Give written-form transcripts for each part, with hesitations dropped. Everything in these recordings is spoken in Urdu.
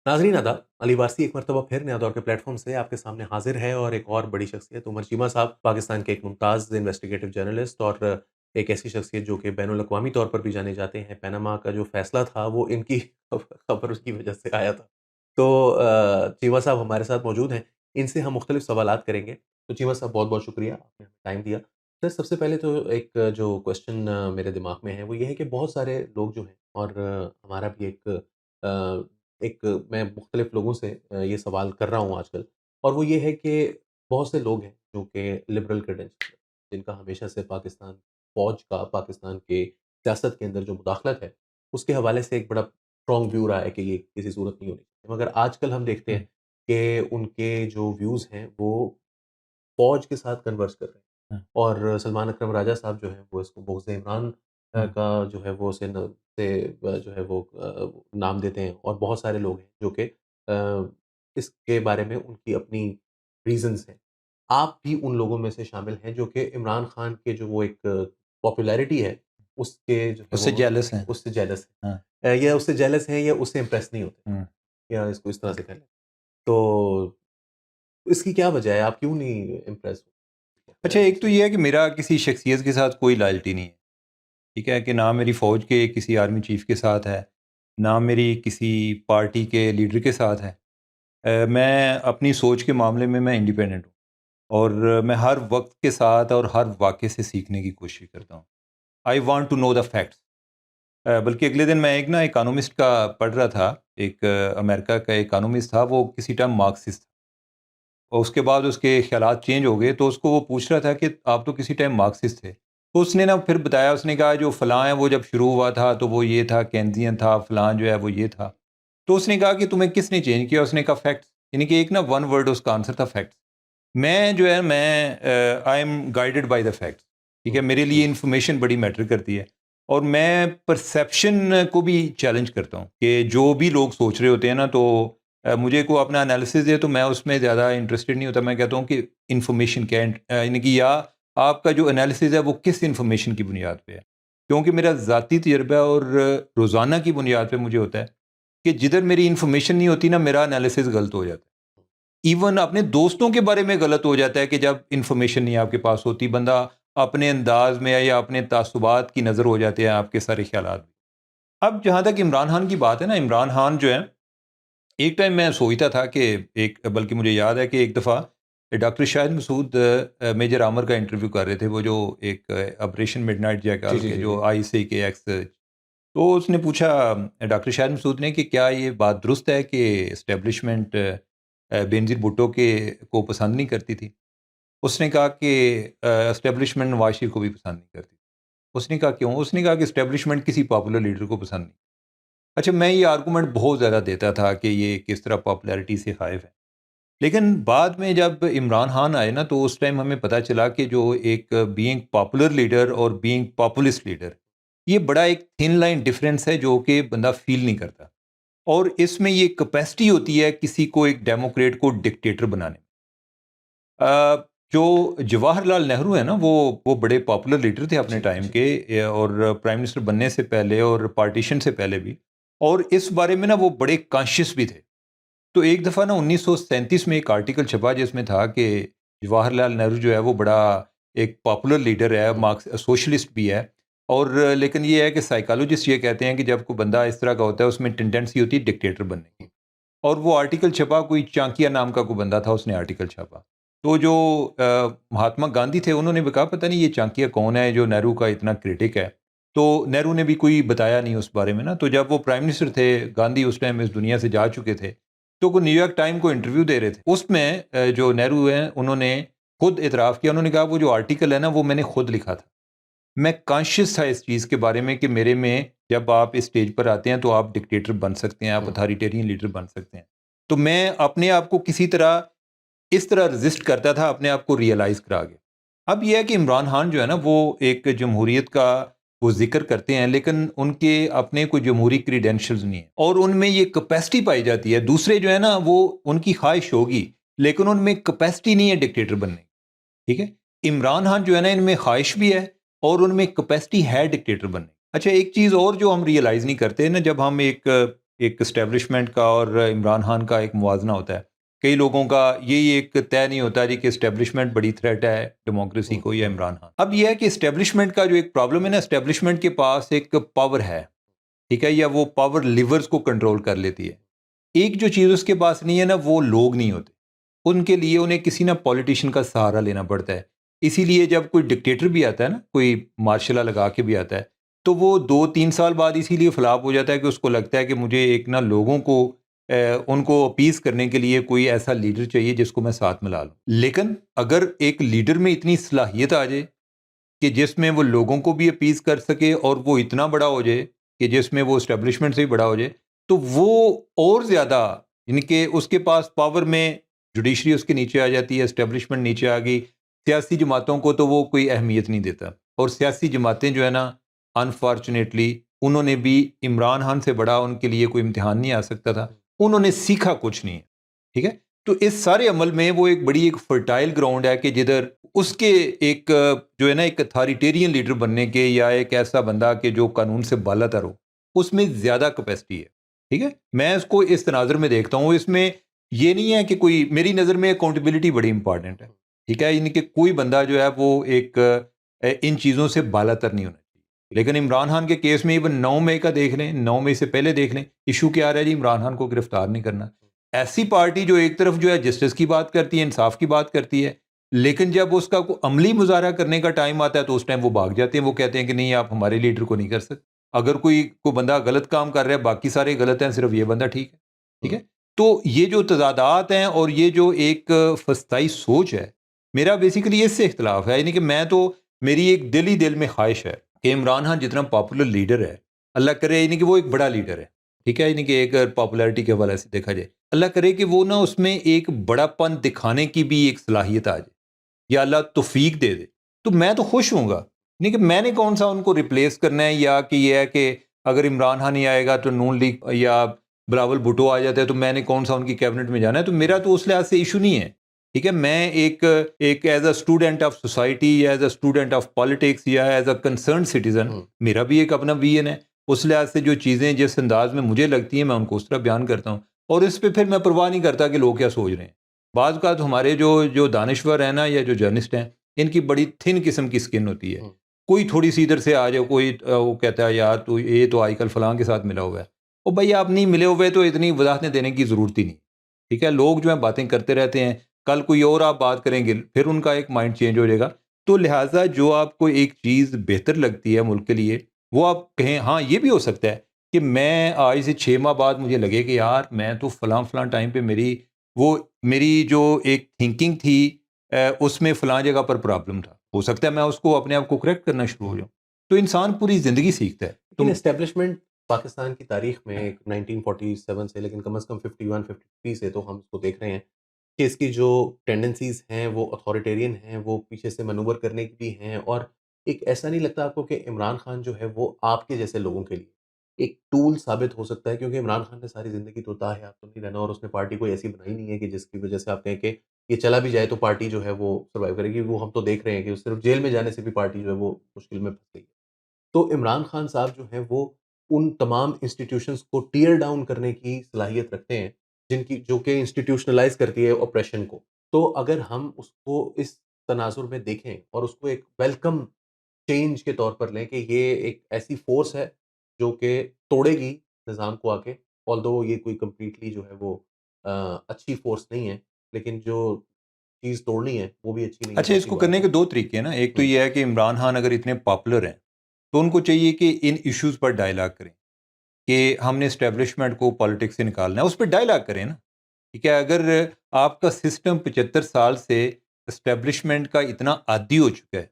ناظرین آداب، علی وارسی ایک مرتبہ پھر نیا دور کے پلیٹ فارم سے آپ کے سامنے حاضر ہے، اور ایک اور بڑی شخصیت عمر چیمہ صاحب، پاکستان کے ایک ممتاز انویسٹیگیٹو جرنلسٹ، اور ایک ایسی شخصیت جو کہ بین الاقوامی طور پر بھی جانے جاتے ہیں۔ پیناما کا جو فیصلہ تھا وہ ان کی خبر اس کی وجہ سے آیا تھا۔ تو چیمہ صاحب ہمارے ساتھ موجود ہیں، ان سے ہم مختلف سوالات کریں گے۔ تو چیمہ صاحب بہت بہت شکریہ، آپ نے ہمیں ٹائم دیا۔ سر سب سے پہلے تو ایک جو کوشچن میرے دماغ میں ہے وہ یہ ہے کہ بہت سارے لوگ جو ہیں، اور ہمارا بھی ایک میں مختلف لوگوں سے یہ سوال کر رہا ہوں آج کل، اور وہ یہ ہے کہ بہت سے لوگ ہیں جو کہ لبرل کریڈینشل، جن کا ہمیشہ سے پاکستان فوج کا، پاکستان کے سیاست کے اندر جو مداخلت ہے اس کے حوالے سے ایک بڑا اسٹرانگ ویو رہا ہے کہ یہ کسی صورت نہیں ہونی چاہیے، مگر آج کل ہم دیکھتے ہیں کہ ان کے جو ویوز ہیں وہ فوج کے ساتھ کنورس کر رہے ہیں، اور سلمان اکرم راجہ صاحب جو ہیں وہ اس کو بغض عمران کا جو ہے وہ جو ہے وہ نام دیتے ہیں، اور بہت سارے لوگ ہیں جو کہ اس کے بارے میں ان کی اپنی ریزنز ہیں۔ آپ بھی ان لوگوں میں سے شامل ہیں جو کہ عمران خان کے جو وہ ایک پاپولیرٹی ہے اس کے جو ہے اس سے وہ جیلس ہیں. اس سے جیلس ہاں. ہیں، یا اس سے جیلس ہیں، یا اس سے امپریس نہیں ہوتے، ہوں. یا اس کو اس طرح سے کہہ لیں۔ تو اس کی کیا وجہ ہے؟ آپ کیوں نہیں امپریس اچھا، ایک تو یہ ہے کہ میرا کسی شخصیت کے ساتھ کوئی لائلٹی نہیں ہے، ٹھیک ہے، کہ نہ میری فوج کے کسی آرمی چیف کے ساتھ ہے، نہ میری کسی پارٹی کے لیڈر کے ساتھ ہے. میں اپنی سوچ کے معاملے میں انڈیپینڈنٹ ہوں، اور میں ہر وقت کے ساتھ اور ہر واقعے سے سیکھنے کی کوشش کرتا ہوں. I want to know the facts. بلکہ اگلے دن میں ایک اکانومسٹ کا پڑھ رہا تھا، ایک امریکہ کا اکانومسٹ تھا، وہ کسی ٹائم مارکسسٹ تھا، اور اس کے بعد اس کے خیالات چینج ہو گئے، تو اس کو وہ پوچھ رہا تھا کہ آپ تو کسی ٹائم مارکسسٹ تھے. تو اس نے پھر بتایا، اس نے کہا جو فلاں ہے وہ جب شروع ہوا تھا تو وہ یہ تھا، کینزین تھا، فلاں جو ہے وہ یہ تھا. تو اس نے کہا کہ تمہیں کس نے چینج کیا؟ اس نے کہا فیکٹس. یعنی کہ ایک ون ورڈ اس کا آنسر تھا فیکٹس. میں جو ہے I am guided by the facts, ٹھیک ہے. میرے لیے انفارمیشن بڑی میٹر کرتی ہے، اور میں پرسیپشن کو بھی چیلنج کرتا ہوں کہ جو بھی لوگ سوچ رہے ہوتے ہیں نا، تو مجھے کو اپنا انالیسز ہے تو میں اس میں زیادہ انٹرسٹڈ نہیں ہوتا. میں کہتا ہوں کہ انفارمیشن کیا ہے، یعنی کہ یا آپ کا جو انالیسز ہے وہ کس انفارمیشن کی بنیاد پہ ہے. کیونکہ میرا ذاتی تجربہ اور روزانہ کی بنیاد پہ مجھے ہوتا ہے کہ جدھر میری انفارمیشن نہیں ہوتی نا، میرا انالیسز غلط ہو جاتا ہے. ایون اپنے دوستوں کے بارے میں غلط ہو جاتا ہے کہ جب انفارمیشن نہیں آپ کے پاس ہوتی، بندہ اپنے انداز میں یا اپنے تعصبات کی نظر ہو جاتے ہیں آپ کے سارے خیالات. اب جہاں تک عمران خان کی بات ہے نا، عمران خان جو ہے، ایک ٹائم میں سوچتا تھا کہ بلکہ مجھے یاد ہے کہ ایک دفعہ ڈاکٹر شاہد مسعود میجر عامر کا انٹرویو کر رہے تھے، وہ جو ایک آپریشن مڈ نائٹ جیکال کے جو آئی سی کے ایکس. تو اس نے پوچھا ڈاکٹر شاہد مسعود نے کہ کیا یہ بات درست ہے کہ اسٹیبلشمنٹ بینظیر بھٹو کو پسند نہیں کرتی تھی؟ اس نے کہا کہ اسٹیبلشمنٹ نواز شریف کو بھی پسند نہیں کرتی. اس نے کہا کیوں؟ اس نے کہا کہ اسٹیبلشمنٹ کسی پاپولر لیڈر کو پسند نہیں. اچھا، میں یہ آرگومنٹ بہت زیادہ دیتا تھا کہ یہ کس طرح پاپولیرٹی سے خائف ہے. لیکن بعد میں جب عمران خان آئے نا، تو اس ٹائم ہمیں پتہ چلا کہ جو ایک بینگ پاپولر لیڈر اور بینگ پاپولسٹ لیڈر، یہ بڑا ایک تھن لائن ڈفرینس ہے جو کہ بندہ فیل نہیں کرتا. اور اس میں یہ کیپیسٹی ہوتی ہے کسی کو ایک ڈیموکریٹ کو ڈکٹیٹر بنانے میں. جو جواہر لال نہرو ہے نا، وہ بڑے پاپولر لیڈر تھے اپنے ٹائم کے، اور پرائم منسٹر بننے سے پہلے اور پارٹیشن سے پہلے بھی، اور اس بارے میں نا وہ بڑے کانشیس بھی تھے. تو ایک دفعہ نا 1937 میں ایک آرٹیکل چھپا جس میں تھا کہ جواہر لال نہرو جو ہے وہ بڑا ایک پاپولر لیڈر ہے، سوشلسٹ بھی ہے، اور لیکن یہ ہے کہ سائیکالوجسٹ یہ کہتے ہیں کہ جب کوئی بندہ اس طرح کا ہوتا ہے اس میں ٹینڈنسی ہوتی ہے ڈکٹیٹر بننے کی. اور وہ آرٹیکل چھپا، کوئی چانکیا نام کا کوئی بندہ تھا، اس نے آرٹیکل چھاپا. تو جو مہاتما گاندھی تھے انہوں نے بھی کہا پتہ نہیں یہ چانکیا کون ہے جو نہرو کا اتنا کرٹک ہے. تو نہرو نے بھی کوئی بتایا نہیں اس بارے میں نا. تو جب وہ پرائم منسٹر تھے، گاندھی اس ٹائم اس دنیا سے جا چکے تھے، تو وہ نیو یارک ٹائم کو انٹرویو دے رہے تھے. اس میں جو نہرو ہیں انہوں نے خود اعتراف کیا، انہوں نے کہا وہ جو آرٹیکل ہے نا وہ میں نے خود لکھا تھا. میں کانشیس تھا اس چیز کے بارے میں کہ میرے میں جب آپ اس اسٹیج پر آتے ہیں تو آپ ڈکٹیٹر بن سکتے ہیں، آپ اتھارٹیرین لیڈر بن سکتے ہیں. تو میں اپنے آپ کو کسی طرح اس طرح رزسٹ کرتا تھا، اپنے آپ کو ریئلائز کرا گیا. اب یہ ہے کہ عمران خان جو ہے نا وہ ایک جمہوریت کا وہ ذکر کرتے ہیں، لیکن ان کے اپنے کوئی جمہوری کریڈینشلز نہیں ہیں، اور ان میں یہ کیپیسٹی پائی جاتی ہے. دوسرے جو ہے نا وہ ان کی خواہش ہوگی لیکن ان میں کیپیسٹی نہیں ہے ڈکٹیٹر بننے کی. ٹھیک ہے، عمران خان جو ہے نا ان میں خواہش بھی ہے اور ان میں کیپیسٹی ہے ڈکٹیٹر بننے کی. اچھا، ایک چیز اور جو ہم ریئلائز نہیں کرتے نا، جب ہم ایک ایک اسٹیبلشمنٹ کا اور عمران خان کا ایک موازنہ ہوتا ہے. کئی لوگوں کا یہی ایک طے نہیں ہوتا جی کہ اسٹیبلشمنٹ بڑی تھریٹ ہے ڈیموکریسی کو یا عمران خان. اب یہ ہے کہ اسٹیبلشمنٹ کا جو ایک پرابلم ہے نا، اسٹیبلشمنٹ کے پاس ایک پاور ہے، ٹھیک ہے، یا وہ پاور لیورز کو کنٹرول کر لیتی ہے. ایک جو چیز اس کے پاس نہیں ہے نا، وہ لوگ نہیں ہوتے. ان کے لیے انہیں کسی نہ پولیٹیشین کا سہارا لینا پڑتا ہے. اسی لیے جب کوئی ڈکٹیٹر بھی آتا ہے نا، کوئی مارشل لا لگا کے بھی آتا ہے، تو وہ 2-3 سال بعد اسی لیے فلاپ ہو جاتا ہے کہ اس کو لگتا ہے کہ مجھے ایک نہ لوگوں کو ان کو اپیز کرنے کے لیے کوئی ایسا لیڈر چاہیے جس کو میں ساتھ ملا لوں. لیکن اگر ایک لیڈر میں اتنی صلاحیت آ جائے کہ جس میں وہ لوگوں کو بھی اپیز کر سکے اور وہ اتنا بڑا ہو جائے کہ جس میں وہ اسٹیبلشمنٹ سے بھی بڑا ہو جائے، تو وہ اور زیادہ، یعنی کہ اس کے پاس پاور میں جوڈیشری اس کے نیچے آ جاتی ہے، اسٹیبلشمنٹ نیچے آ گئی. سیاسی جماعتوں کو تو وہ کوئی اہمیت نہیں دیتا. اور سیاسی جماعتیں جو ہے نا، انفارچونیٹلی انہوں نے بھی عمران خان سے بڑا ان کے لیے کوئی امتحان نہیں آ سکتا تھا. انہوں نے سیکھا کچھ نہیں ہے، ٹھیک ہے. تو اس سارے عمل میں وہ ایک بڑی ایک فرٹائل گراؤنڈ ہے کہ جدھر اس کے ایک جو ہے نا ایک اتھارٹیرین لیڈر بننے کے، یا ایک ایسا بندہ کہ جو قانون سے بالا تر ہو، اس میں زیادہ کیپیسٹی ہے، ٹھیک ہے. میں اس کو اس تناظر میں دیکھتا ہوں. اس میں یہ نہیں ہے کہ کوئی، میری نظر میں اکاؤنٹیبلٹی بڑی امپارٹنٹ ہے، ٹھیک ہے، یعنی کہ کوئی بندہ جو ہے وہ ایک ان چیزوں سے بالا تر نہیں ہونا چاہیے. لیکن عمران خان کے کیس میں ایون 9 مئی کا دیکھ لیں، 9 مئی سے پہلے دیکھ لیں، ایشو کیا رہا ہے جی، عمران خان کو گرفتار نہیں کرنا. ایسی پارٹی جو ایک طرف جو ہے جسٹس کی بات کرتی ہے، انصاف کی بات کرتی ہے، لیکن جب اس کا کوئی عملی مظاہرہ کرنے کا ٹائم آتا ہے تو اس ٹائم وہ بھاگ جاتے ہیں. وہ کہتے ہیں کہ نہیں، آپ ہمارے لیڈر کو نہیں کر سکتے. اگر کوئی بندہ غلط کام کر رہا ہے، باقی سارے غلط ہیں، صرف یہ بندہ ٹھیک ہے، ٹھیک ہے. تو یہ جو تضادات ہیں اور یہ جو ایک فسطائی سوچ ہے، میرا بیسیکلی اس سے اختلاف ہے. یعنی کہ میں تو، میری ایک دل میں خواہش ہے کہ عمران خان جتنا پاپولر لیڈر ہے، اللہ کرے یعنی کہ وہ ایک بڑا لیڈر ہے، ٹھیک ہے، یعنی کہ ایک پاپولیرٹی کے حوالے سے دیکھا جائے، اللہ کرے کہ وہ نا اس میں ایک بڑا پن دکھانے کی بھی ایک صلاحیت آ جائے، یا اللہ توفیق دے دے. تو میں تو خوش ہوں گا. نہیں کہ میں نے کون سا ان کو ریپلیس کرنا ہے، یا کہ یہ ہے کہ اگر عمران خان نہیں آئے گا تو نون لیگ یا بلاول بھٹو آ جاتا ہے تو میں نے کون سا ان کی کیبنٹ میں جانا ہے. تو میرا تو اس لحاظ سے ایشو نہیں ہے، ٹھیک ہے. میں ایک as a student of society, یا as a student of politics, یا ایز اے کنسرن سٹیزن، میرا بھی ایک اپنا ویژن ہے. اس لحاظ سے جو چیزیں جس انداز میں مجھے لگتی ہیں، میں ان کو اس طرح بیان کرتا ہوں، اور اس پہ پھر میں پرواہ نہیں کرتا کہ لوگ کیا سوچ رہے ہیں. بعض اوقات ہمارے جو دانشور ہیں نا، یا جو جرنلسٹ ہیں، ان کی بڑی تھن قسم کی سکن ہوتی ہے. کوئی تھوڑی سی ادھر سے آ جائے، کوئی وہ کہتا ہے یار تو یہ تو آج کل فلاں کے ساتھ ملا ہوا ہے. او بھائی، آپ نہیں ملے ہوئے تو اتنی وضاحتیں دینے کی ضرورت ہی نہیں، ٹھیک ہے. لوگ جو ہیں باتیں کرتے رہتے ہیں، کل کوئی اور آپ بات کریں گے، پھر ان کا ایک مائنڈ چینج ہو جائے گا. تو لہٰذا جو آپ کو ایک چیز بہتر لگتی ہے ملک کے لیے، وہ آپ کہیں. ہاں، یہ بھی ہو سکتا ہے کہ میں آج سے 6 ماہ بعد مجھے لگے کہ یار میں تو فلاں ٹائم پہ میری جو ایک تھنکنگ تھی اس میں فلاں جگہ پر پرابلم تھا. ہو سکتا ہے میں اس کو اپنے آپ کو کریکٹ کرنا شروع ہو جاؤں. تو انسان پوری زندگی سیکھتا ہے. لیکن اسٹیبلشمنٹ پاکستان کی تاریخ میں 1947 سے، لیکن کم از کم 51-53 سے تو ہم اس کو دیکھ رہے ہیں کہ اس کی جو ٹینڈنسیز ہیں وہ اتھارٹیرین ہیں، وہ پیچھے سے مینوور کرنے کی بھی ہیں. اور ایک ایسا نہیں لگتا آپ کو کہ عمران خان جو ہے وہ آپ کے جیسے لوگوں کے لیے ایک ٹول ثابت ہو سکتا ہے؟ کیونکہ عمران خان نے ساری زندگی تو آپ تو نہیں رہنا، اور اس نے پارٹی کوئی ایسی بنائی نہیں ہے کہ جس کی وجہ سے آپ کہیں کہ یہ چلا بھی جائے تو پارٹی جو ہے وہ سروائیو کرے گی. وہ ہم تو دیکھ رہے ہیں کہ صرف جیل میں جانے سے بھی پارٹی جو ہے وہ مشکل میں پھنس گئی. تو عمران خان صاحب جو ہیں وہ ان تمام انسٹیٹیوشنز کو ٹیئر ڈاؤن کرنے کی صلاحیت رکھتے ہیں، جو کہ انسٹیٹیوشنلائز کرتی ہے آپریشن کو. تو اگر ہم اس کو اس تناظر میں دیکھیں اور اس کو ایک ویلکم چینج کے طور پر لیں کہ یہ ایک ایسی فورس ہے جو کہ توڑے گی نظام کو آ کے، آلدو یہ کوئی کمپلیٹلی جو ہے وہ اچھی فورس نہیں ہے، لیکن جو چیز توڑنی ہے وہ بھی اچھی نہیں ہے. اچھا، اس کو کرنے کے 2 طریقے ہیں نا. ایک تو یہ ہے کہ عمران خان اگر اتنے پاپولر ہیں تو ان کو چاہیے کہ ان ایشوز پر ڈائلاگ کریں کہ ہم نے اسٹیبلشمنٹ کو پالیٹکس سے نکالنا ہے. اس پہ ڈائلاگ کریں نا، ٹھیک ہے. اگر آپ کا سسٹم 75 سال سے اسٹیبلشمنٹ کا اتنا عادی ہو چکا ہے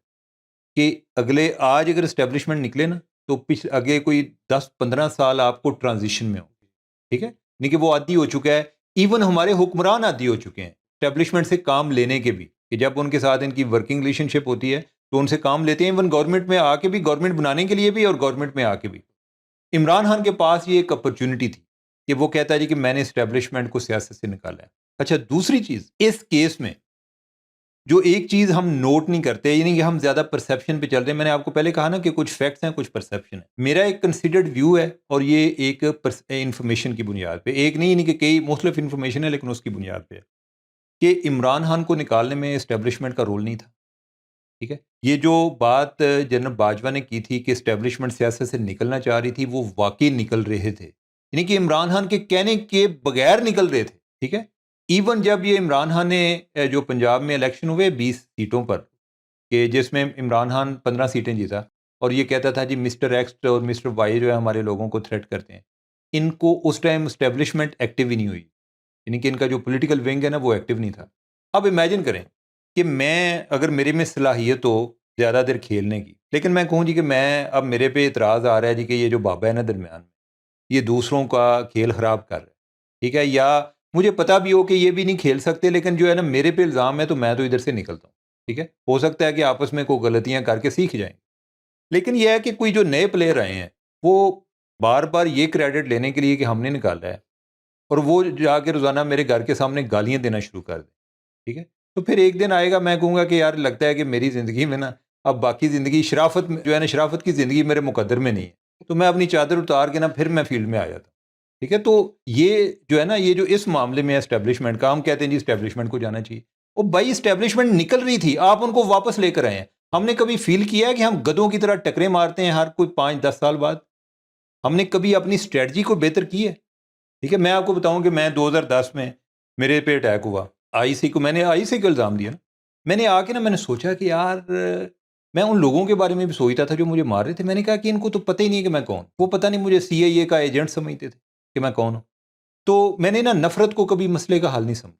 کہ آج اگر اسٹیبلشمنٹ نکلے نا تو آگے کوئی 10-15 سال آپ کو ٹرانزیشن میں ہو، ٹھیک ہے. نہیں کہ وہ عادی ہو چکا ہے. ایون ہمارے حکمران عادی ہو چکے ہیں اسٹیبلشمنٹ سے کام لینے کے بھی، کہ جب ان کے ساتھ ان کی ورکنگ ریلیشن شپ ہوتی ہے تو ان سے کام لیتے ہیں، ایون گورنمنٹ میں آ کے بھی، گورنمنٹ بنانے کے لیے بھی اور گورنمنٹ میں آ کے بھی. عمران خان کے پاس یہ ایک اپرچونٹی تھی کہ وہ کہتا ہے جی کہ میں نے اسٹیبلشمنٹ کو سیاست سے نکالا ہے. اچھا، دوسری چیز اس کیس میں جو ایک چیز ہم نوٹ نہیں کرتے، یعنی کہ ہم زیادہ پرسیپشن پہ چل رہے ہیں. میں نے آپ کو پہلے کہا نا کہ کچھ فیکٹس ہیں کچھ پرسیپشن ہے. میرا ایک کنسیڈرڈ ویو ہے اور یہ ایک انفارمیشن کی بنیاد پہ، ایک نہیں، یعنی کہ کئی مختلف انفارمیشن ہے لیکن اس کی بنیاد پہ ہے کہ عمران خان کو نکالنے میں اسٹیبلشمنٹ کا رول نہیں تھا. ٹھیک ہے، یہ جو بات جنرل باجوہ نے کی تھی کہ اسٹیبلشمنٹ سیاست سے نکلنا چاہ رہی تھی، وہ واقعی نکل رہے تھے، یعنی کہ عمران خان کے کہنے کے بغیر نکل رہے تھے. ٹھیک ہے، ایون جب یہ عمران خان نے جو پنجاب میں الیکشن ہوئے 20 سیٹوں پر، کہ جس میں عمران خان 15 سیٹیں جیتا، اور یہ کہتا تھا جی مسٹر ایکس اور مسٹر وائی جو ہے ہمارے لوگوں کو تھریٹ کرتے ہیں، ان کو اس ٹائم اسٹیبلشمنٹ ایکٹیو ہی نہیں ہوئی، یعنی کہ ان کا جو پولیٹیکل ونگ ہے نا وہ ایکٹیو نہیں تھا. اب امیجن کریں کہ میں اگر میرے میں صلاحیت ہو زیادہ دیر کھیلنے کی، لیکن میں کہوں جی کہ میں اب میرے پہ اعتراض آ رہا ہے جی کہ یہ جو بابا ہے نا درمیان میں، یہ دوسروں کا کھیل خراب کر رہا ہے. ٹھیک ہے، یا مجھے پتا بھی ہو کہ یہ بھی نہیں کھیل سکتے، لیکن جو ہے نا میرے پہ الزام ہے تو میں تو ادھر سے نکلتا ہوں. ٹھیک ہے، ہو سکتا ہے کہ آپس میں کوئی غلطیاں کر کے سیکھ جائیں، لیکن یہ ہے کہ کوئی جو نئے پلیئر آئے ہیں وہ بار بار یہ کریڈٹ لینے کے لیے کہ ہم نے نکالا ہے، اور وہ جا کے روزانہ میرے گھر کے سامنے گالیاں دینا شروع کر دیں. ٹھیک ہے، تو پھر ایک دن آئے گا میں کہوں گا کہ یار لگتا ہے کہ میری زندگی میں نا اب باقی زندگی شرافت جو ہے نا، شرافت کی زندگی میرے مقدر میں نہیں ہے، تو میں اپنی چادر اتار کے نا پھر میں فیلڈ میں آ جاتا ہوں. ٹھیک ہے، تو یہ جو ہے نا، یہ جو اس معاملے میں اسٹیبلشمنٹ کا، ہم کہتے ہیں جی اسٹیبلشمنٹ کو جانا چاہیے، وہ بھائی اسٹیبلشمنٹ نکل رہی تھی، آپ ان کو واپس لے کر آئے ہیں. ہم نے کبھی فیل کیا ہے کہ ہم گدوں کی طرح ٹکرے مارتے ہیں ہر کوئی 5-10 سال بعد؟ ہم نے کبھی اپنی اسٹریٹجی کو بہتر کی ہے؟ ٹھیک ہے، میں آپ کو بتاؤں کہ میں 2010 میں میرے پہ اٹیک ہوا، آئی سی کو، میں نے آئی سی کا الزام دیا نا. میں نے آ کے نا میں نے سوچا کہ یار میں ان لوگوں کے بارے میں بھی سوچتا تھا جو مجھے مار رہے تھے. میں نے کہا کہ ان کو تو پتہ ہی نہیں کہ میں کون، وہ پتہ نہیں مجھے سی آئی اے کا ایجنٹ سمجھتے تھے کہ میں کون ہوں. تو میں نے نا نفرت کو کبھی مسئلے کا حل نہیں سمجھا.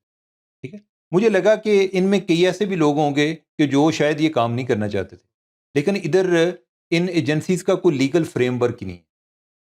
ٹھیک ہے، مجھے لگا کہ ان میں کئی ایسے بھی لوگ ہوں گے کہ جو شاید یہ کام نہیں کرنا چاہتے تھے، لیکن ادھر ان ایجنسیز کا کوئی لیگل فریم ورک ہی نہیں ہے.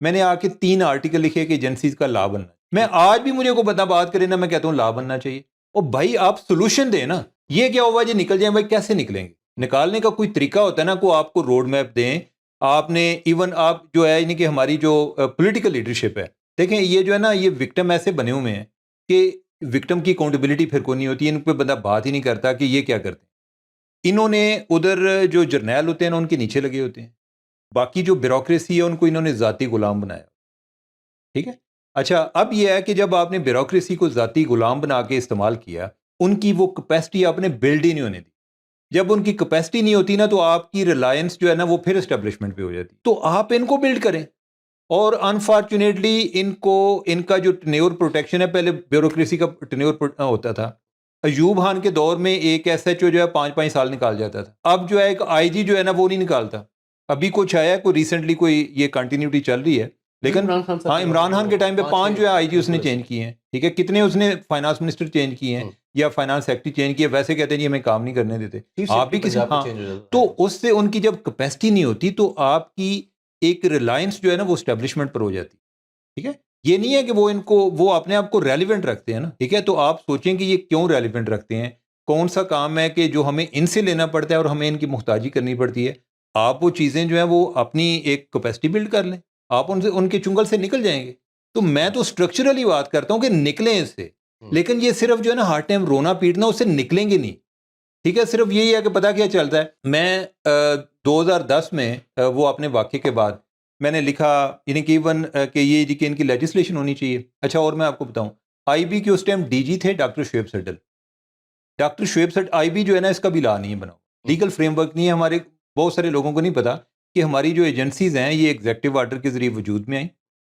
میں نے آ کے 3 آرٹیکل لکھے کہ ایجنسیز کا لا بننا. میں آج بھی مجھے کو بتا بات کرے نا، میں کہتا ہوں لا بننا چاہیے. اور بھائی آپ سولوشن دیں نا، یہ کیا ہوا جی نکل جائیں، بھائی کیسے نکلیں گے؟ نکالنے کا کوئی طریقہ ہوتا ہے نا، کو آپ کو روڈ میپ دیں. آپ نے ایون آپ جو ہے یعنی کہ ہماری جو پولیٹیکل لیڈرشپ ہے، دیکھیں یہ جو ہے نا، یہ وکٹم ایسے بنے ہوئے ہیں کہ وکٹم کی اکاؤنٹیبلٹی پھر کوئی نہیں ہوتی، ان پہ بندہ بات ہی نہیں کرتا کہ یہ کیا کرتے ہیں. انہوں نے ادھر جو جرنیل ہوتے ہیں ان کے نیچے لگے ہوتے ہیں، باقی جو بیوروکریسی ہے ان کو انہوں نے ذاتی غلام بنایا. ٹھیک ہے، اچھا اب یہ ہے کہ جب آپ نے بیوروکریسی کو ذاتی غلام بنا کے استعمال کیا، ان کی وہ کیپیسٹی آپ نے بلڈ ہی نہیں ہونے دی. جب ان کی کیپیسٹی نہیں ہوتی نا، تو آپ کی ریلائنس جو ہے نا وہ پھر اسٹیبلشمنٹ پہ ہو جاتی. تو آپ ان کو بلڈ کریں، اور انفارچونیٹلی ان کو ان کا جو ٹینیور پروٹیکشن ہے، پہلے بیوروکریسی کا ٹینیور ہوتا تھا. ایوب خان کے دور میں ایک ایس ایچ او جو ہے 5-5 سال نکال جاتا تھا. اب جو ہے ایک آئی جی جو ہے نا وہ نہیں نکالتا. ابھی کچھ آیا ہے، کوئی ریسنٹلی کوئی یہ کنٹینیوٹی چل رہی ہے، لیکن ہاں عمران خان کے ٹائم پہ 5 جو ہے آئی جی اس نے چینج کیے ہیں. ٹھیک ہے، کتنے اس نے فائنانس منسٹر چینج کیے ہیں یا فائنانس سیکٹری چینج کیے. ویسے کہتے ہیں جی ہمیں کام نہیں کرنے دیتے، آپ بھی کسی. ہاں، تو اس سے ان کی جب کیپیسٹی نہیں ہوتی تو آپ کی ایک ریلائنس جو ہے نا وہ اسٹیبلشمنٹ پر ہو جاتی. ٹھیک ہے، یہ نہیں ہے کہ وہ ان کو وہ اپنے آپ کو ریلیونٹ رکھتے ہیں نا. ٹھیک ہے، تو آپ سوچیں کہ یہ کیوں ریلیونٹ رکھتے ہیں، کون سا کام ہے کہ جو ہمیں ان سے لینا پڑتا ہے اور ہمیں ان کی محتاجی کرنی پڑتی ہے. آپ وہ چیزیں جو ہیں وہ اپنی ایک کیپیسٹی بلڈ کر لیں، آپ ان سے ان کے چنگل سے نکل جائیں گے. تو میں تو اسٹرکچرلی بات کرتا ہوں کہ نکلیں اس سے، لیکن یہ صرف جو ہے نا ہر ٹائم رونا پیٹنا، اس سے نکلیں گے نہیں. ٹھیک ہے، صرف یہی ہے کہ پتہ کیا چلتا ہے. میں 2010 میں وہ اپنے واقعے کے بعد میں نے لکھا، یعنی کہ ایون کہ یہ جی کہ ان کی لیجسلیشن ہونی چاہیے. اچھا، اور میں آپ کو بتاؤں، آئی بی کے اس ٹائم ڈی جی تھے doctor Shoaib Suddle. Doctor Shoaib Suddle I B جو ہے نا اس کا بھی لا نہیں ہے بنا، لیگل فریم ورک نہیں ہے. ہمارے بہت سارے لوگوں کو نہیں پتا کہ ہماری جو ایجنسیز ہیں یہ ایگزیکٹو آرڈر کے ذریعے وجود میں آئیں،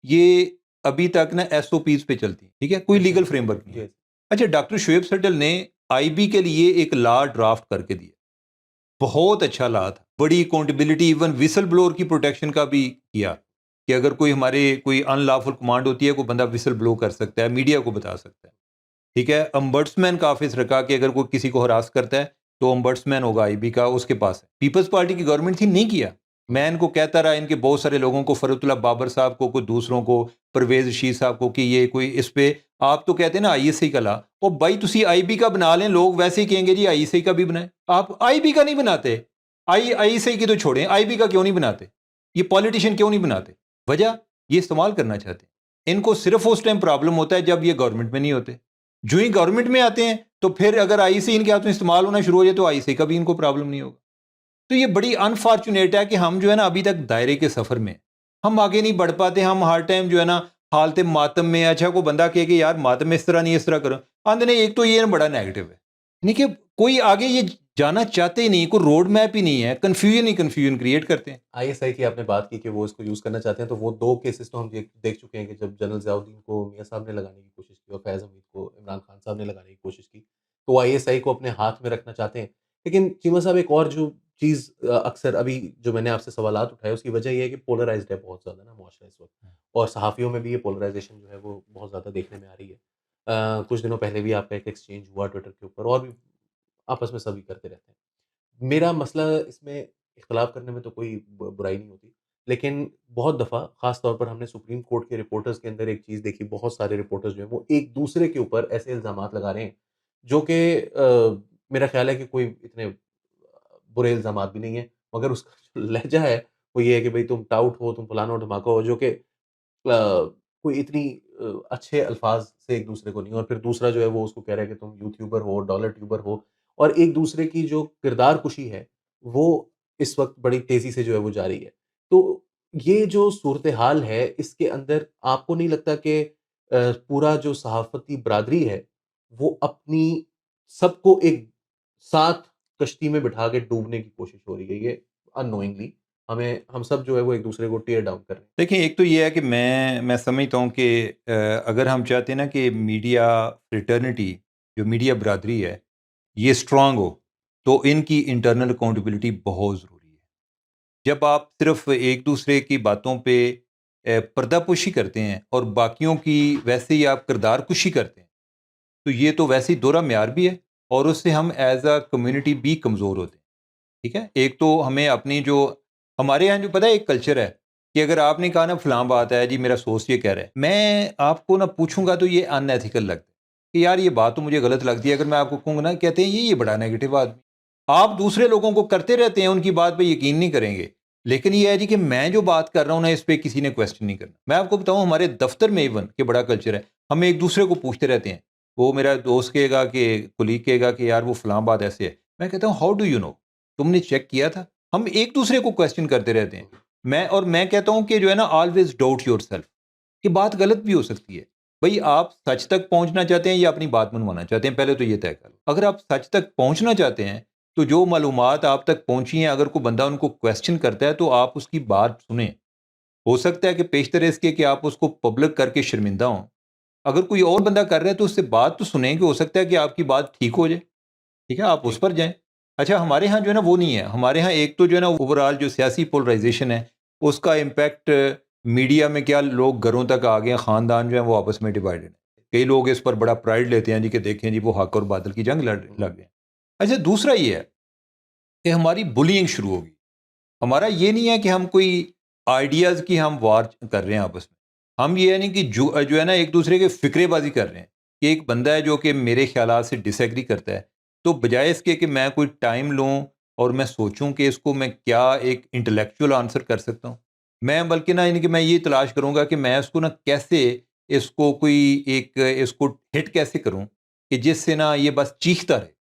یہ ابھی تک نا ایس او پیز پہ چلتی ہیں. ٹھیک ہے، کوئی لیگل فریم ورک نہیں ہے. اچھا، ڈاکٹر شعیب سڈل نے آئی بی کے لیے ایک لا ڈرافٹ کر کے دیا، بہت اچھا لا تھا، بڑی اکاؤنٹیبلٹی، ایون وسل بلور کی پروٹیکشن کا بھی کیا کہ اگر کوئی ہمارے کوئی ان لافل کمانڈ ہوتی ہے، کوئی بندہ وسل بلو کر سکتا ہے، میڈیا کو بتا سکتا ہے. ٹھیک ہے، امبرٹسمین کا آفس رکھا کہ اگر کوئی کسی کو ہراس کرتا ہے تو امبرٹسمین ہوگا آئی بی کا، اس کے پاس ہے. پیپلز پارٹی کی گورنمنٹ تھی، نہیں کیا. میں ان کو کہتا رہا، ان کے بہت سارے لوگوں کو، فرت اللہ بابر صاحب کو، کوئی دوسروں کو، پرویز رشید صاحب کو، کہ یہ کوئی اس پہ آپ تو کہتے ہیں نا آئی ایس آئی کا لا، اور بھائی تسی آئی بی کا بنا لیں، لوگ ویسے ہی کہیں گے جی آئی ایس آئی کا بھی بنائیں. آپ آئی بی کا نہیں بناتے، آئی ایس آئی کی تو چھوڑیں، آئی بی کا کیوں نہیں بناتے؟ یہ پولیٹیشین کیوں نہیں بناتے؟ وجہ یہ استعمال کرنا چاہتے ہیں. ان کو صرف اس ٹائم پرابلم ہوتا ہے جب یہ گورنمنٹ میں نہیں ہوتے. جو ہی گورنمنٹ میں آتے ہیں تو پھر اگر آئی سی ان کے ہاتھ میں استعمال ہونا شروع ہو جائے تو آئی سی کا بھی ان کو پرابلم نہیں ہوگا. تو یہ بڑی انفارچونیٹ ہے کہ ہم جو ہے نا ابھی تک دائرے کے سفر میں ہم آگے نہیں بڑھ پاتے. ہم ہر ٹائم جو ہے نا حالت ماتم میں. اچھا کوئی بندہ کہے کہ یار ماتم میں اس طرح نہیں اس طرح کرو, نہیں ایک تو یہ بڑا نیگیٹو ہے, یعنی کہ کوئی آگے یہ جانا چاہتے ہی نہیں, کوئی روڈ میپ ہی نہیں ہے, کنفیوژن کریٹ کرتے ہیں. ISI کی آپ نے بات کی کہ وہ اس کو یوز کرنا چاہتے ہیں, تو وہ 2 کیسز تو ہم دیکھ چکے ہیں کہ جب جنرل ضیاء الدین کو میاں صاحب نے لگانے کی کوشش کی اور فیض حمید کو عمران خان صاحب نے لگانے کی کوشش کی, تو وہ ISI کو اپنے ہاتھ میں رکھنا چاہتے ہیں. لیکن چیمہ صاحب ایک اور جو چیز اکثر ابھی جو میں نے آپ سے سوالات اٹھائے اس کی وجہ یہ ہے کہ پولرائزڈ ہے بہت زیادہ نا معاشرہ اس وقت, اور صحافیوں میں بھی یہ پولرائزیشن جو ہے وہ بہت زیادہ دیکھنے میں آ رہی ہے. کچھ دنوں پہلے بھی آپ کا ایک ایکسچینج ہوا ٹویٹر کے اوپر, اور بھی آپس میں سبھی کرتے رہتے ہیں. میرا مسئلہ اس میں اختلاف کرنے میں تو کوئی برائی نہیں ہوتی, لیکن بہت دفعہ خاص طور پر ہم نے سپریم کورٹ کے رپورٹرز کے اندر ایک چیز دیکھی, بہت سارے رپورٹرز جو ہیں وہ ایک دوسرے کے اوپر ایسے الزامات لگا رہے ہیں جو کہ میرا خیال ہے کہ کوئی اتنے برے الزامات بھی نہیں ہیں, مگر اس کا جو لہجہ ہے وہ یہ ہے کہ بھئی تم ٹاؤٹ ہو, تم فلانا ہو دھماکہ ہو, جو کہ کوئی اتنی اچھے الفاظ سے ایک دوسرے کو نہیں. اور پھر دوسرا جو ہے وہ اس کو کہہ رہا ہے کہ تم یوٹیوبر ہو, ڈالر ٹیوبر ہو, اور ایک دوسرے کی جو کردار کشی ہے وہ اس وقت بڑی تیزی سے جو ہے وہ جاری ہے. تو یہ جو صورتحال ہے اس کے اندر آپ کو نہیں لگتا کہ پورا جو صحافتی برادری ہے وہ اپنی سب کو ایک ساتھ کشتی میں بٹھا کے ڈوبنے کی کوشش ہو رہی ہے, یہ ان نوئنگلی ہم سب جو ہے وہ ایک دوسرے کو ٹیئر ڈاؤن کر رہے ہیں. دیکھیں ایک تو یہ ہے کہ میں سمجھتا ہوں کہ اگر ہم چاہتے ہیں نا کہ میڈیا فریٹرنٹی جو میڈیا برادری ہے یہ اسٹرانگ ہو تو ان کی انٹرنل اکاؤنٹیبلٹی بہت ضروری ہے. جب آپ صرف ایک دوسرے کی باتوں پہ پردہ پوشی کرتے ہیں اور باقیوں کی ویسے ہی آپ کردار کشی کرتے ہیں تو یہ تو ویسے ہی دوہرا معیار بھی ہے اور اس سے ہم ایز اے کمیونٹی بھی کمزور ہوتے ہیں. ٹھیک ہے, ایک تو ہمیں اپنی جو ہمارے یہاں جو پتہ ہے ایک کلچر ہے کہ اگر آپ نے کہا نا فلاں بات ہے جی میرا سوچ یہ کہہ رہا ہے, میں آپ کو نہ پوچھوں گا تو یہ ان ایتھیکل لگتا ہے کہ یار یہ بات تو مجھے غلط لگتی ہے. اگر میں آپ کو کہوں گا نا کہتے ہیں یہ بڑا نیگیٹو آدمی, آپ دوسرے لوگوں کو کرتے رہتے ہیں ان کی بات پہ یقین نہیں کریں گے, لیکن یہ ہے جی کہ میں جو بات کر رہا ہوں نا اس پہ کسی نے کویسچن نہیں کرنا. میں آپ کو بتاؤں ہمارے دفتر میں ایون کہ بڑا کلچر ہے, ہم ایک دوسرے کو پوچھتے رہتے ہیں. وہ میرا دوست کہے گا کہ کولیگ کہے گا کہ یار وہ فلاں بات ایسے ہے, میں کہتا ہوں ہاؤ ڈو یو نو, تم نے چیک کیا تھا. ہم ایک دوسرے کو کویسچن کرتے رہتے ہیں. میں کہتا ہوں کہ جو ہے نا آلویز ڈاؤٹ یور سیلف, کہ بات غلط بھی ہو سکتی ہے. بھئی آپ سچ تک پہنچنا چاہتے ہیں یا اپنی بات منوانا چاہتے ہیں, پہلے تو یہ طے کر لو. اگر آپ سچ تک پہنچنا چاہتے ہیں تو جو معلومات آپ تک پہنچی ہیں اگر کوئی بندہ ان کو کویسچن کرتا ہے تو آپ اس کی بات سنیں. ہو سکتا ہے کہ پیشتر اس کے کہ آپ اس کو پبلک کر کے شرمندہ ہوں. اگر کوئی اور بندہ کر رہا ہے تو اس سے بات تو سنیں کہ ہو سکتا ہے کہ آپ کی بات ٹھیک ہو جائے. ٹھیک ہے, آپ اس پر جائیں. اچھا ہمارے ہاں جو ہے نا وہ نہیں ہے. ہمارے ہاں ایک تو جو ہے نا اوور آل جو سیاسی پولرائزیشن ہے اس کا امپیکٹ میڈیا میں کیا, لوگ گھروں تک آ گئے ہیں, خاندان جو ہیں وہ آپس میں ڈیوائڈڈ ہیں. کئی لوگ اس پر بڑا پرائڈ لیتے ہیں جی کہ دیکھیں جی وہ حق اور باطل کی جنگ لگ گئے. اچھا دوسرا یہ ہے کہ ہماری بلینگ شروع ہوگی. ہمارا یہ نہیں ہے کہ ہم کوئی آئیڈیاز کی ہم وار کر رہے ہیں آپس میں. ہم یہ نہیں کہ جو ہے نا ایک دوسرے کے فکرے بازی کر رہے ہیں کہ ایک بندہ ہے جو کہ میرے خیالات سے ڈس ایگری کرتا ہے, تو بجائے اس کے کہ میں کوئی ٹائم لوں اور میں سوچوں کہ اس کو میں کیا ایک انٹلیکچوئل آنسر کر سکتا ہوں, میں بلکہ نہ یعنی کہ میں یہ تلاش کروں گا کہ میں اس کو نہ کیسے اس کو کوئی ایک اس کو ہٹ کیسے کروں کہ جس سے نہ یہ بس چیختا رہے.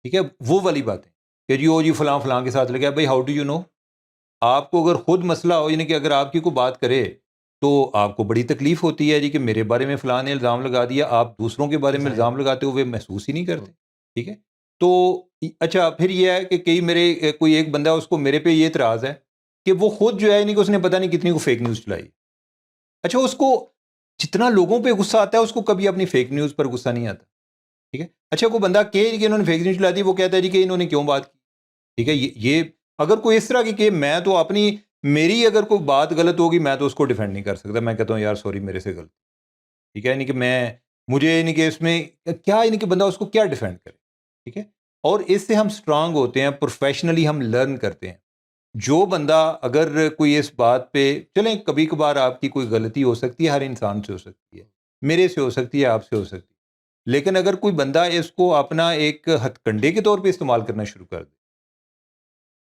ٹھیک ہے, وہ والی باتیں کہ جی او جی فلاں فلاں کے ساتھ لگا. بھائی ہاؤ ڈو یو نو, آپ کو اگر خود مسئلہ ہو یعنی کہ اگر آپ کی کوئی بات کرے تو آپ کو بڑی تکلیف ہوتی ہے جی کہ میرے بارے میں فلاں نے الزام لگا دیا, آپ دوسروں کے بارے میں الزام لگاتے ہوئے محسوس ہی نہیں کرتے. ٹھیک ہے, تو اچھا پھر یہ ہے کہ کئی میرے کوئی ایک بندہ اس کو میرے پہ یہ اعتراض ہے کہ وہ خود جو ہے نہیں کہ اس نے پتہ نہیں کتنی کو فیک نیوز چلائی. اچھا اس کو جتنا لوگوں پہ غصہ آتا ہے اس کو کبھی اپنی فیک نیوز پر غصہ نہیں آتا. ٹھیک ہے, اچھا کوئی بندہ کہ انہوں نے فیک نیوز چلا دی, وہ کہتا ہے جی کہ انہوں نے کیوں بات کی. ٹھیک ہے, یہ اگر کوئی اس طرح کی کہ میں تو اپنی میری اگر کوئی بات غلط ہوگی میں تو اس کو ڈیفینڈ نہیں کر سکتا. میں کہتا ہوں یار سوری میرے سے غلط. ٹھیک ہے, یعنی کہ مجھے یعنی کہ اس میں کیا یعنی کہ بندہ اس کو کیا ڈیفینڈ کرے. ٹھیک ہے, اور اس سے ہم اسٹرانگ ہوتے ہیں, پروفیشنلی ہم لرن کرتے ہیں. جو بندہ اگر کوئی اس بات پہ چلیں کبھی کبھار آپ کی کوئی غلطی ہو سکتی ہے, ہر انسان سے ہو سکتی ہے, میرے سے ہو سکتی ہے, آپ سے ہو سکتی ہے, لیکن اگر کوئی بندہ اس کو اپنا ایک ہتھ کنڈے کے طور پہ استعمال کرنا شروع کر دے.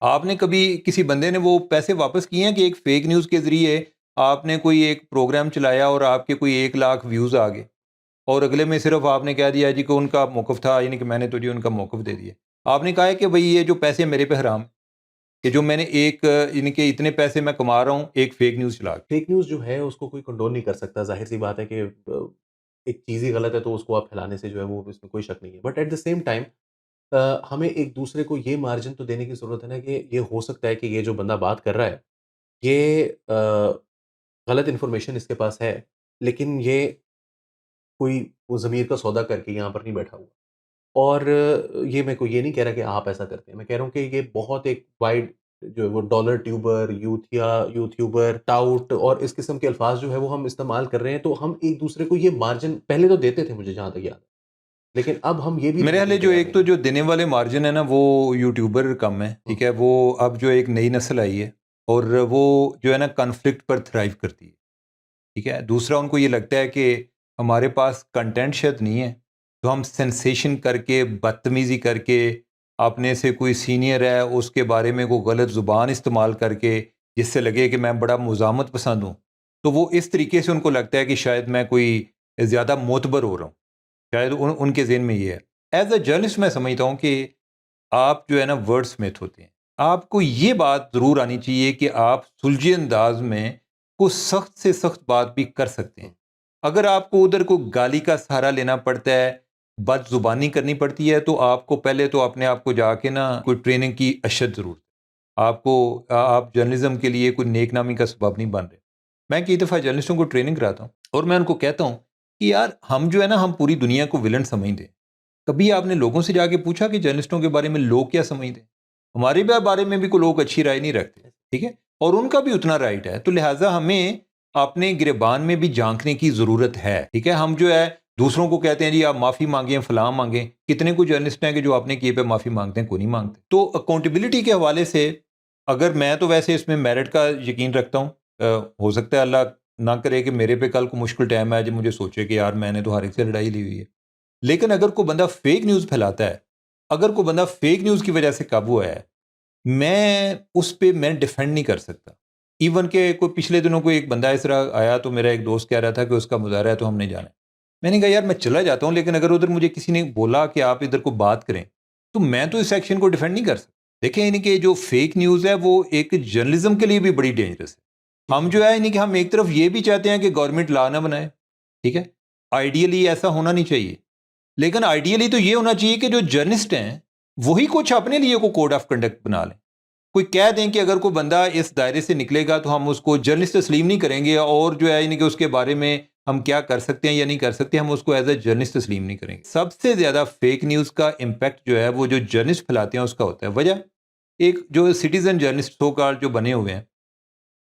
آپ نے کبھی کسی بندے نے وہ پیسے واپس کیے ہیں کہ ایک فیک نیوز کے ذریعے آپ نے کوئی ایک پروگرام چلایا اور آپ کے کوئی 1 لاکھ ویوز آ گئے. اور اگلے میں صرف آپ نے کہہ دیا جی کہ ان کا موقف تھا، یعنی کہ میں نے تو جی ان کا موقف دے دیا. آپ نے کہا ہے کہ بھئی یہ جو پیسے میرے پہ حرام، کہ جو میں نے ایک یعنی کہ اتنے پیسے میں کما رہا ہوں ایک فیک نیوز چلا کے. فیک نیوز جو ہے اس کو کوئی کنڈول نہیں کر سکتا، ظاہر سی بات ہے کہ ایک چیز ہی غلط ہے تو اس کو آپ پھیلانے سے جو ہے وہ اس میں کوئی شک نہیں ہے. But at the same time ہمیں ایک دوسرے کو یہ مارجن تو دینے کی ضرورت ہے نا کہ یہ ہو سکتا ہے کہ یہ جو بندہ بات کر رہا ہے یہ غلط انفارمیشن اس کے پاس ہے، لیکن یہ کوئی وہ ضمیر کا سودا کر کے یہاں پر نہیں بیٹھا ہوا. اور یہ میں کو یہ نہیں کہہ رہا کہ آپ ایسا کرتے ہیں، میں کہہ رہا ہوں کہ یہ بہت ایک وائڈ جو ہے وہ ڈالر ٹیوبر، یوٹیوبر، ٹاؤٹ اور اس قسم کے الفاظ جو ہے وہ ہم استعمال کر رہے ہیں. تو ہم ایک دوسرے کو یہ مارجن پہلے تو دیتے تھے مجھے جہاں تک یاد ہے، لیکن اب ہم یہ بھی میرے دینے حال کے جو تیار ایک تو نہیں جو دینے والے مارجن ہے نا وہ یوٹیوبر کم ہے، ٹھیک ہے. وہ اب جو ایک نئی نسل آئی ہے اور وہ جو ہے نا کنفلکٹ پر تھرائیو کرتی ہے، ٹھیک ہے. دوسرا ان کو یہ لگتا ہے کہ ہمارے پاس کنٹینٹ شاید نہیں ہے تو ہم سینسیشن کر کے بدتمیزی کر کے اپنے سے کوئی سینئر ہے اس کے بارے میں کوئی غلط زبان استعمال کر کے جس سے لگے کہ میں بڑا مزاحمت پسند ہوں، تو وہ اس طریقے سے ان کو لگتا ہے کہ شاید میں کوئی زیادہ معتبر ہو رہا ہوں. شاید ان کے ذہن میں یہ ہے. ایز اے جرنلسٹ میں سمجھتا ہوں کہ آپ جو ہے نا ورڈ سمتھ ہوتے ہیں. آپ کو یہ بات ضرور آنی چاہیے کہ آپ سلجھے انداز میں کو سخت سے سخت بات بھی کر سکتے ہیں. اگر آپ کو ادھر کو گالی کا سہارا لینا پڑتا ہے، بد زبانی کرنی پڑتی ہے، تو آپ کو پہلے تو اپنے آپ کو جا کے نا کوئی ٹریننگ کی اشد ضرورت ہے. آپ جرنلزم کے لیے کوئی نیک نامی کا سبب نہیں بن رہے. میں کئی دفعہ جرنلسٹوں کو ٹریننگ کراتا ہوں اور میں ان کو کہتا ہوں کہ یار ہم جو ہے نا ہم پوری دنیا کو ولن سمجھتے ہیں. کبھی آپ نے لوگوں سے جا کے پوچھا کہ جرنلسٹوں کے بارے میں لوگ کیا سمجھتے ہیں؟ ہمارے بارے میں بھی کوئی لوگ اچھی رائے نہیں رکھتے، ٹھیک ہے. اور ان کا بھی اتنا رائٹ ہے. تو لہٰذا ہمیں اپنے گریبان میں بھی جھانکنے کی ضرورت ہے، ٹھیک ہے. ہم جو ہے دوسروں کو کہتے ہیں جی آپ معافی مانگیں، فلاں مانگیں. کتنے کو جرنلسٹ ہیں کہ جو آپ نے کیے پہ معافی مانگتے ہیں؟ کوئی نہیں مانگتے. تو اکاؤنٹیبلٹی کے حوالے سے اگر میں تو ویسے اس میں میرٹ کا یقین رکھتا ہوں. ہو سکتا ہے اللہ نہ کرے کہ میرے پہ کل کو مشکل ٹائم ہے جب مجھے سوچے کہ یار میں نے تو ہر ایک سے لڑائی لی ہوئی ہے. لیکن اگر کوئی بندہ فیک نیوز پھیلاتا ہے، اگر کوئی بندہ فیک نیوز کی وجہ سے قابو آیا ہے، میں اس پہ میں ڈیفینڈ نہیں کر سکتا. ایون کہ کوئی پچھلے دنوں کو ایک بندہ اس طرح آیا تو میرا ایک دوست کہہ رہا تھا کہ اس کا مظاہرہ ہے تو ہم نہیں جانا. میں نے کہا یار میں چلا جاتا ہوں، لیکن اگر ادھر مجھے کسی نے بولا کہ آپ ادھر کو بات کریں تو میں تو اس سیکشن کو ڈیفینڈ نہیں کر سکتا. دیکھیں یعنی کہ جو فیک نیوز ہے وہ ایک جرنلزم کے لیے بھی بڑی ڈینجرس ہے. ہم جو ہے یعنی کہ ہم ایک طرف یہ بھی چاہتے ہیں کہ گورنمنٹ لا نہ بنائے، ٹھیک ہے. آئیڈیلی ایسا ہونا نہیں چاہیے، لیکن آئیڈیلی تو یہ ہونا چاہیے کہ جو جرنلسٹ ہیں وہی کچھ اپنے لیے کو کوڈ آف کنڈکٹ بنا لیں. کوئی کہہ دیں کہ اگر کوئی بندہ اس دائرے سے نکلے گا تو ہم اس کو جرنلسٹ تسلیم نہیں کریں گے، اور جو ہے یعنی کہ اس کے بارے میں ہم کیا کر سکتے ہیں یا نہیں کر سکتے ہم اس کو ایز اے جرنلسٹ تسلیم نہیں کریں گے. سب سے زیادہ فیک نیوز کا امپیکٹ جو ہے وہ جو جرنلسٹ پھیلاتے ہیں اس کا ہوتا ہے. وجہ ایک جو سٹیزن جرنلسٹ سو کال جو بنے ہوئے ہیں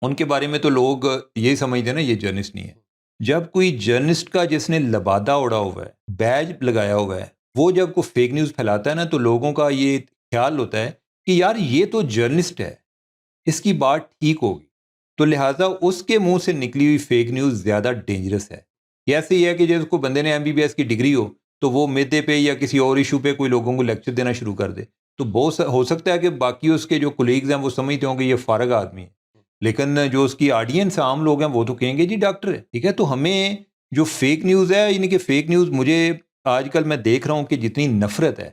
ان کے بارے میں تو لوگ یہی سمجھتے ہیں نا یہ جرنلسٹ نہیں ہے. جب کوئی جرنلسٹ کا جس نے لبادہ اڑا ہوا ہے، بیج لگایا ہوا ہے، وہ جب کوئی فیک نیوز پھیلاتا ہے نا تو لوگوں کا یہ خیال ہوتا ہے کہ یار یہ تو جرنلسٹ ہے، اس کی بات ٹھیک ہوگی. تو لہٰذا اس کے منہ سے نکلی ہوئی فیک نیوز زیادہ ڈینجرس ہے. یہ ایسے ہی ہے کہ جس کو بندے نے MBBS کی ڈگری ہو تو وہ میدے پہ یا کسی اور ایشو پہ کوئی لوگوں کو لیکچر دینا شروع کر دے، تو بہت ہو سکتا ہے کہ باقی اس کے جو کولیگز ہیں وہ سمجھتے ہوں کہ یہ فارغ آدمی ہے، لیکن جو اس کی آڈینس عام لوگ ہیں وہ تو کہیں گے جی ڈاکٹر ہے، ٹھیک ہے. تو ہمیں جو فیک نیوز ہے یعنی کہ فیک نیوز مجھے آج کل میں دیکھ رہا ہوں کہ جتنی نفرت ہے،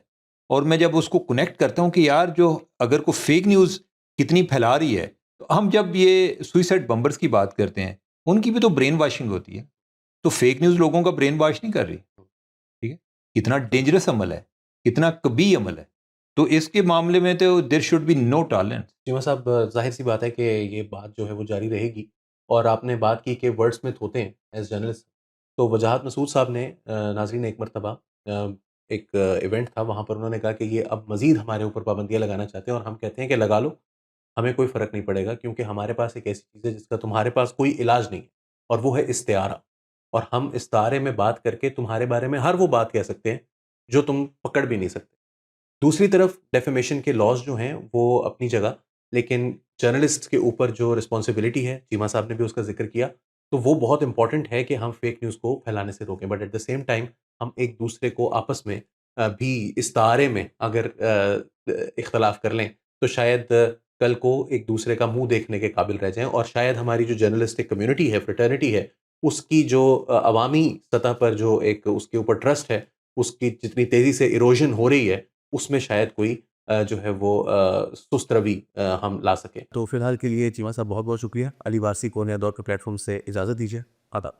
اور میں جب اس کو کنیکٹ کرتا ہوں کہ یار جو اگر کوئی فیک نیوز کتنی پھیلا رہی ہے، تو ہم جب یہ سوئسائڈ بمبرز کی بات کرتے ہیں ان کی بھی تو برین واشنگ ہوتی ہے. تو فیک نیوز لوگوں کا برین واش نہیں کر رہی، ٹھیک ہے. کتنا ڈینجرس عمل ہے، کتنا کبھی عمل ہے. تو اس کے معاملے میں تو there should be no tolerance. جیما صاحب ظاہر سی بات ہے کہ یہ بات جو ہے وہ جاری رہے گی. اور آپ نے بات کی کہ ورڈ سمتھ ہوتے ہیں ایز جرنلسٹ، تو وجاہت مسعود صاحب نے ناظرین ایک مرتبہ ایک ایونٹ تھا وہاں پر انہوں نے کہا کہ یہ اب مزید ہمارے اوپر پابندیاں لگانا چاہتے ہیں، اور ہم کہتے ہیں کہ لگا لو، ہمیں کوئی فرق نہیں پڑے گا، کیونکہ ہمارے پاس ایک ایسی چیز ہے جس کا تمہارے پاس کوئی علاج نہیں ہے، اور وہ ہے استعارہ. اور ہم استعارے میں بات کر کے تمہارے بارے میں ہر وہ بات کہہ سکتے ہیں جو تم پکڑ بھی نہیں سکتے. دوسری طرف ڈیفیمیشن کے لاز جو ہیں وہ اپنی جگہ، لیکن جرنلسٹ کے اوپر جو رسپانسبلٹی ہے، چیما صاحب نے بھی اس کا ذکر کیا، تو وہ بہت امپورٹنٹ ہے کہ ہم فیک نیوز کو پھیلانے سے روکیں. But at the same time ہم ایک دوسرے کو آپس میں بھی استعارے میں اگر اختلاف کر لیں تو شاید کل کو ایک دوسرے کا منہ دیکھنے کے قابل رہ جائیں، اور شاید ہماری جو جرنلسٹک کمیونٹی ہے، فریٹرنیٹی ہے، اس کی جو عوامی سطح پر جو ایک اس کے اوپر ٹرسٹ ہے، اس کی جتنی تیزی سے ایروژن ہو رہی ہے، اس میں شاید کوئی جو ہے وہ سست روی ہم لا سکیں۔ تو فی الحال کے لیے چیمہ صاحب بہت بہت شکریہ۔ علی وارثی کو نیا دور کے پلیٹ فارم سے اجازت دیجیے۔ آداب۔